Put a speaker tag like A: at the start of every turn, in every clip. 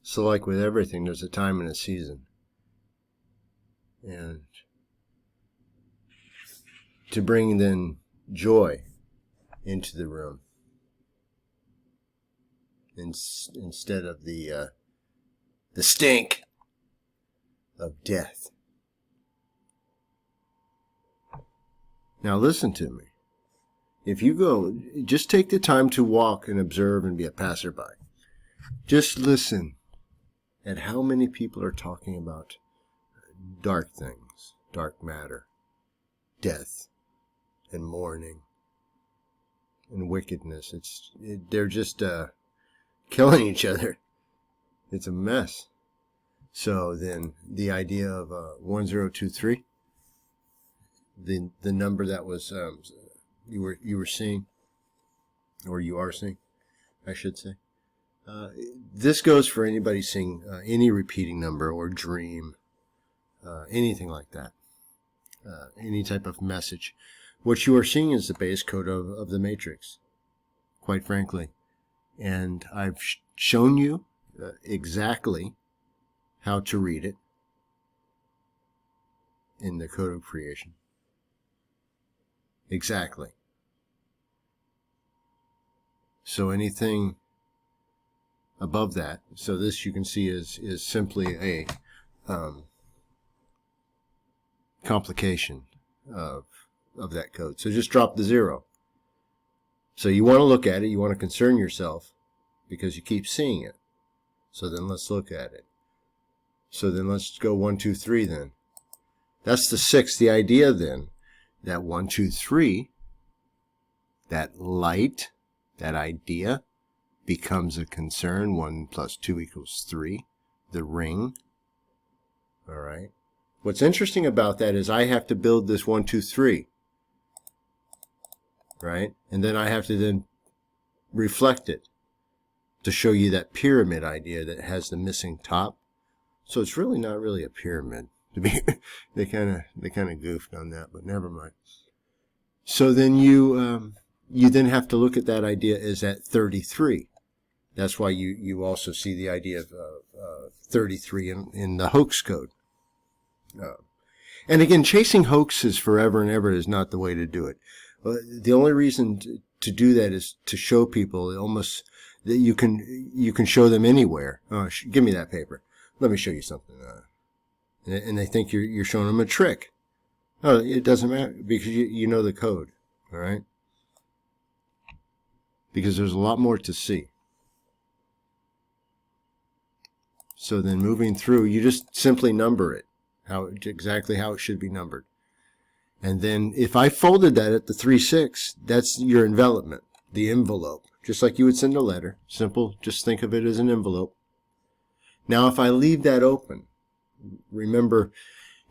A: So like with everything, there's a time and a season. And to bring then joy into the room instead of the stink of death. Now listen to me. If you go, just take the time to walk and observe and be a passerby. Just listen at how many people are talking about dark things, dark matter, death, and mourning, and wickedness. They're just killing each other. It's a mess. So then the idea of 1023, the number that was you were seeing, or you are seeing, I should say. This goes for anybody seeing any repeating number or dream, anything like that, any type of message. What you are seeing is the base code of the matrix, quite frankly. And I've shown you exactly how to read it in the code of creation. Exactly. So anything above that, so this you can see is simply a complication of that code. So just drop the 0. So you want to look at it, you want to concern yourself because you keep seeing it. So then let's look at it. So then let's go 1, 2, 3 then. That's the 6. The idea then that 1, 2, 3, that light, that idea becomes a concern. 1 plus 2 equals 3. The ring. All right. What's interesting about that is I have to build this 1, 2, 3. Right? And then I have to then reflect it to show you that pyramid idea that has the missing top. So it's really not really a pyramid. To be, they kind of goofed on that, but never mind. So then you then have to look at that idea as at 33. That's why you also see the idea of 33 in the hoax code. And again, chasing hoaxes forever and ever is not the way to do it. The only reason to do that is to show people almost that you can show them anywhere. Give me that paper. Let me show you something. And they think you're showing them a trick. Oh, it doesn't matter because you know the code. All right. Because there's a lot more to see. So then moving through, you just simply number it, exactly how it should be numbered. And then if I folded that at the 3-6, that's your envelopment, the envelope. Just like you would send a letter. Simple, just think of it as an envelope. Now if I leave that open, remember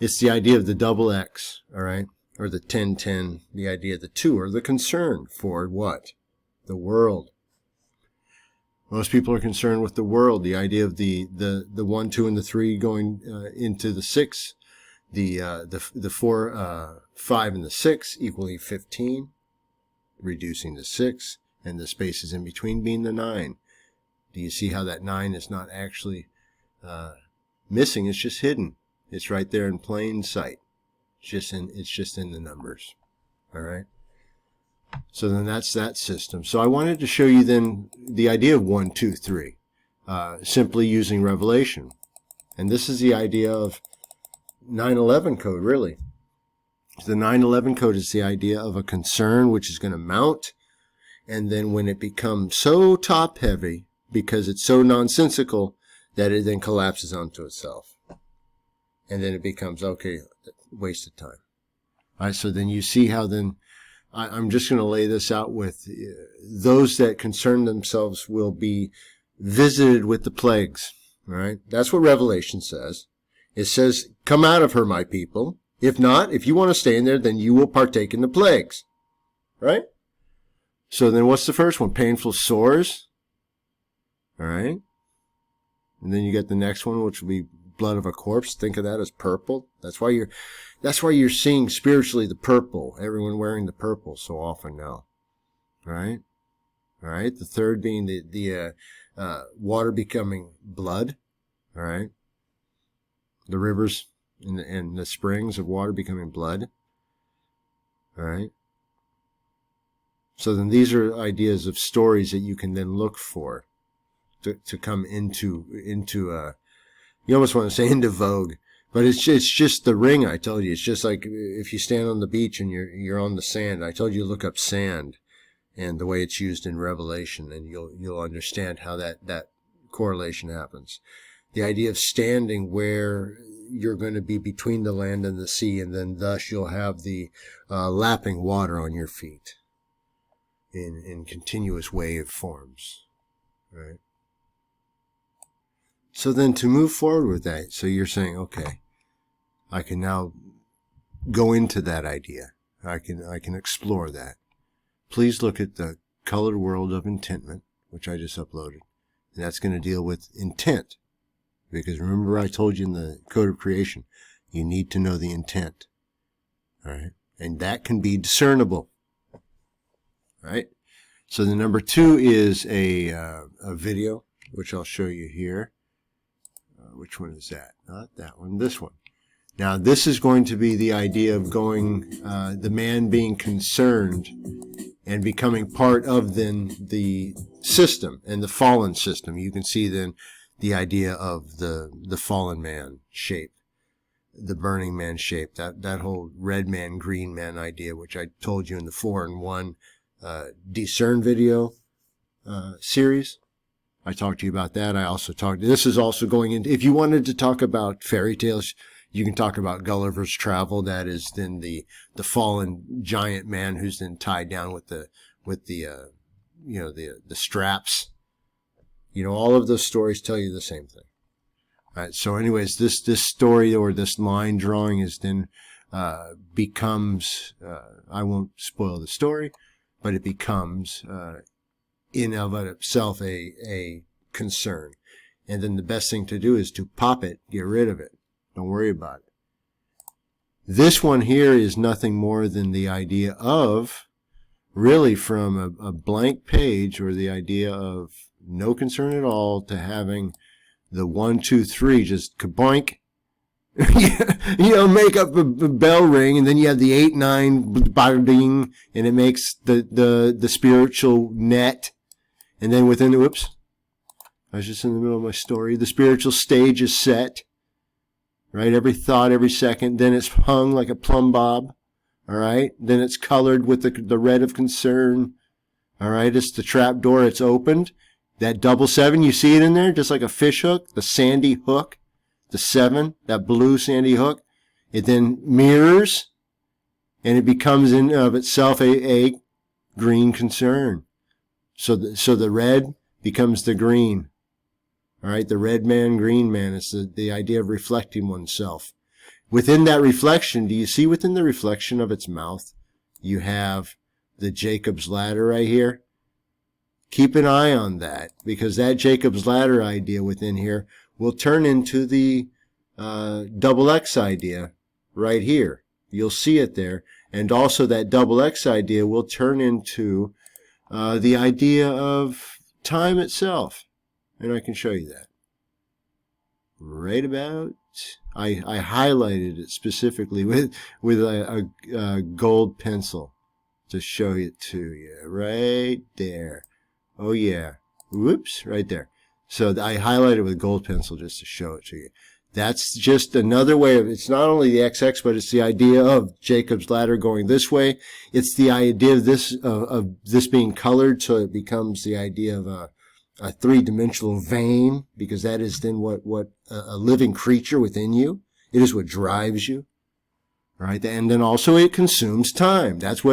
A: it's the idea of the double X, all right? Or the 1010, the idea of the 2, or the concern for what? The world. Most people are concerned with the world, the idea of the 1, 2, and the 3 going into the 6. The 4, 5, and the 6 equaling 15, reducing the 6, and the spaces in between being the 9. Do you see how that 9 is not actually missing? It's just hidden. It's right there in plain sight. It's just in the numbers. All right. So then that's that system. So I wanted to show you then the idea of 1, 2, 3, simply using revelation. And this is the idea of 9/11 code, really. The 9/11 code is the idea of a concern which is going to mount, and then when it becomes so top heavy, because it's so nonsensical, that it then collapses onto itself. And then it becomes, okay, wasted time. All right, so then you see how then, I'm just going to lay this out with those that concern themselves will be visited with the plagues. All right, that's what Revelation says. It says, come out of her, my people. If not, if you want to stay in there, then you will partake in the plagues. Right? So then what's the first one? Painful sores. All right. And then you get the next one, which will be blood of a corpse. Think of that as purple. That's why you're seeing spiritually the purple. Everyone wearing the purple so often now. Right? All right. The third being the water becoming blood. All right. The rivers and the springs of water becoming blood. All right. So then these are ideas of stories that you can then look for to come into you almost want to say into vogue, but it's just the ring. I told you, it's just like if you stand on the beach and you're on the sand. I told you to look up sand and the way it's used in Revelation, and you'll understand how that correlation happens. The idea of standing where you're going to be between the land and the sea, and then thus you'll have the lapping water on your feet in continuous wave forms, right? So then to move forward with that, so you're saying, okay, I can now go into that idea. I can explore that. Please look at the Colored World of Intentment, which I just uploaded. And that's going to deal with intent. Because remember I told you in the Code of Creation, you need to know the intent. All right? And that can be discernible. All right? So the number 2 is a video, which I'll show you here. Which one is that? Not that one, this one. Now, this is going to be the idea of going, the man being concerned and becoming part of then the system and the fallen system. You can see then the idea of the fallen man shape, the burning man shape, that whole red man, green man idea, which I told you in the 4-in-1 Discern video series. I talked to you about that. I also talked, this is also going into, if you wanted to talk about fairy tales, you can talk about Gulliver's Travel. That is then the fallen giant man who's then tied down with the straps. You know, all of those stories tell you the same thing. All right. So anyways, this story or this line drawing is then, becomes, I won't spoil the story, but it becomes, in of itself a concern. And then the best thing to do is to pop it, get rid of it. Don't worry about it. This one here is nothing more than the idea of, really from a blank page, or the idea of no concern at all, to having the 1, 2, 3 just kaboink. You know, make up a bell ring, and then you have the 8, 9 bada ding, and it makes the spiritual net. And then within the, whoops, I was just in the middle of my story. The spiritual stage is set, right? Every thought, every second. Then it's hung like a plumb bob, all right? Then it's colored with the red of concern, all right? It's the trap door. It's opened. That 7, you see it in there, just like a fish hook, the sandy hook, the 7, that blue sandy hook. It then mirrors, and it becomes in of itself a green concern. So the red becomes the green. All right, the red man, green man. It's the idea of reflecting oneself. Within that reflection, do you see within the reflection of its mouth, you have the Jacob's ladder right here? Keep an eye on that, because that Jacob's ladder idea within here will turn into the XX idea right here. You'll see it there. And also that XX idea will turn into the idea of time itself. And I can show you that. Right about, I highlighted it specifically with a gold pencil to show it to you. Right there. Oh yeah. Whoops, right there. So I highlighted with a gold pencil just to show it to you. That's just another way of, it's not only the XX, but it's the idea of Jacob's ladder going this way. It's the idea of this being colored, so it becomes the idea of a three-dimensional vein, because that is then what a living creature within you. It is what drives you, right? And then also it consumes time. That's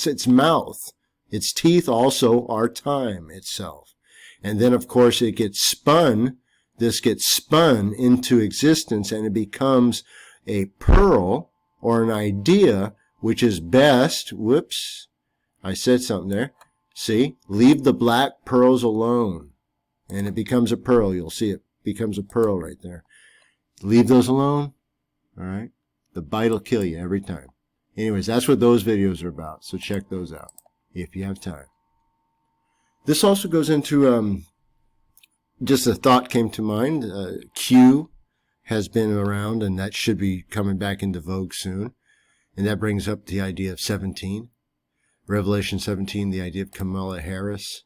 A: its mouth. Its teeth also are time itself. And then, of course, it gets spun. This gets spun into existence, and it becomes a pearl or an idea, which is best. Whoops, I said something there. See, leave the black pearls alone, and it becomes a pearl. You'll see it becomes a pearl right there. Leave those alone. All right, the bite will kill you every time. Anyways, that's what those videos are about. So check those out if you have time. This also goes into, just a thought came to mind. Q has been around, and that should be coming back into vogue soon. And that brings up the idea of 17. Revelation 17, the idea of Kamala Harris,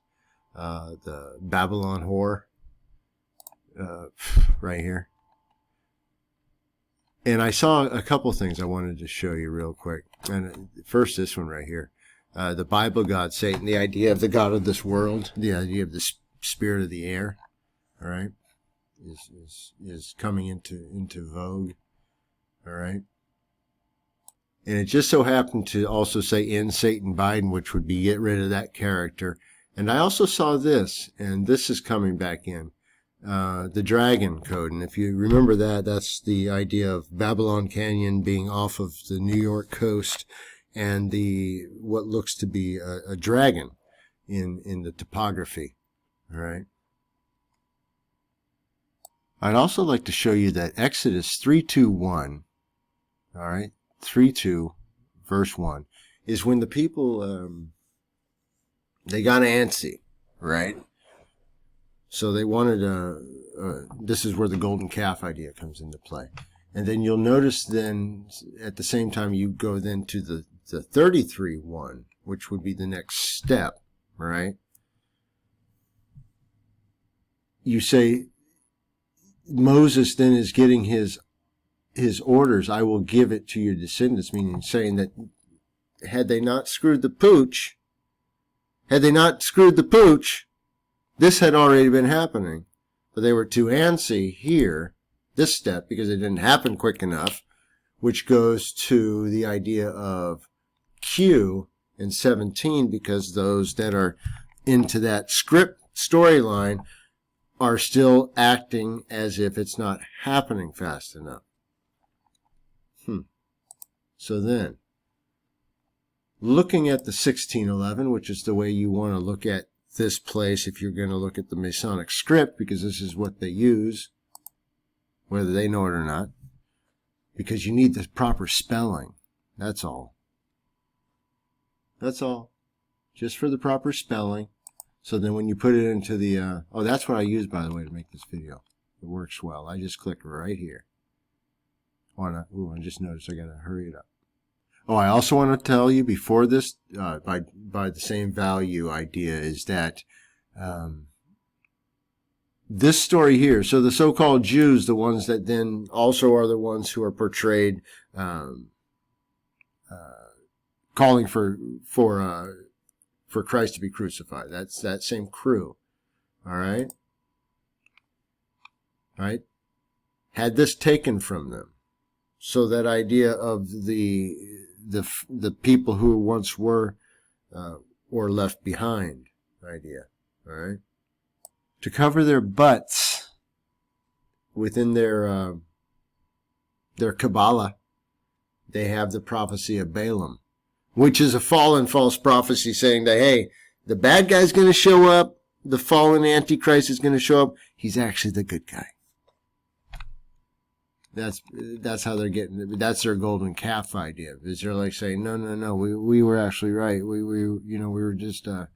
A: the Babylon whore, right here. And I saw a couple things I wanted to show you real quick. And first, this one right here. The Bible God, Satan, the idea of the God of this world, the idea of the spirit of the air, all right, is coming into vogue, all right. And it just so happened to also say in Satan Biden, which would be get rid of that character. And I also saw this, and this is coming back in, the Dragon Code. And if you remember that, that's the idea of Babylon Canyon being off of the New York coast, and what looks to be a dragon in the topography. All right. I'd also like to show you that Exodus 3:2:1, all right, 3:2, verse 1, is when the people, they got antsy, right? So they wanted this is where the golden calf idea comes into play. And then you'll notice then, at the same time, you go then to the 33:1, which would be the next step, right? You say, Moses then is getting his orders, I will give it to your descendants, meaning saying that had they not screwed the pooch, this had already been happening. But they were too antsy here, this step, because it didn't happen quick enough, which goes to the idea of Q in 17, because those that are into that script storyline are still acting as if it's not happening fast enough. So then, looking at the 1611, which is the way you want to look at this place if you're going to look at the Masonic script, because this is what they use, whether they know it or not, because you need the proper spelling. That's all. That's all. Just for the proper spelling. So then when you put it into the, oh, that's what I use, by the way, to make this video. It works well. I just click right here. I just noticed I got to hurry it up. Oh, I also want to tell you before this, by the same value idea, is that this story here, so the so-called Jews, the ones that then also are the ones who are portrayed calling for Christ to be crucified. That's that same crew. All right? Right? Had this taken from them. So that idea of the people who once were or left behind idea, all right, to cover their butts within their Kabbalah, they have the prophecy of Balaam, which is a fallen false prophecy saying that, hey, the bad guy's going to show up, the fallen Antichrist is going to show up, he's actually the good guy. That's how they're getting. That's their golden calf idea. Is they're like saying, no, we were actually right. We were just it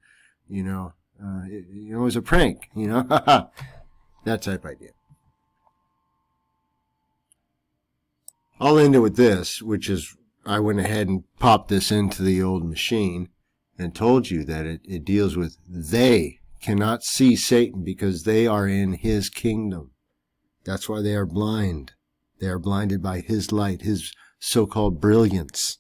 A: was a prank, that type idea. I'll end it with this, which is I went ahead and popped this into the old machine and told you that it deals with they cannot see Satan because they are in his kingdom. That's why they are blind. They are blinded by his light, his so-called brilliance.